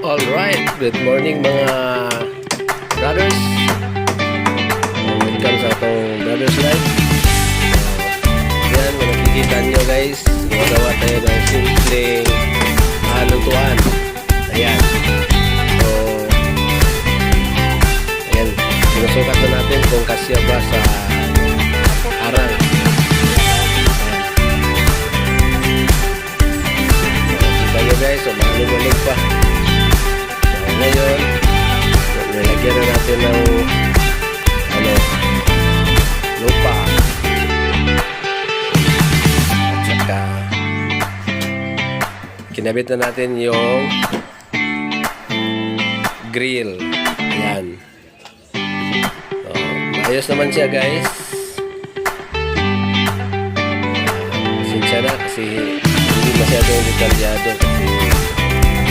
Alright, good morning mga brothers. Welcome sa itong Brothers Life. Yan, kung nakikita nyo guys, gumagawa tayo ng simpleng lutuan. Ayan. So, ayan, sinusukat na natin kung kasya ba sa arang. Kita nyo guys, so malug-malug pa. Ngayon, nilagyan na natin ng lupa at saka kinabit na natin yung grill. Ayan. So, maayos naman siya guys. Pasensya na kasi hindi masyadong detalyado kasi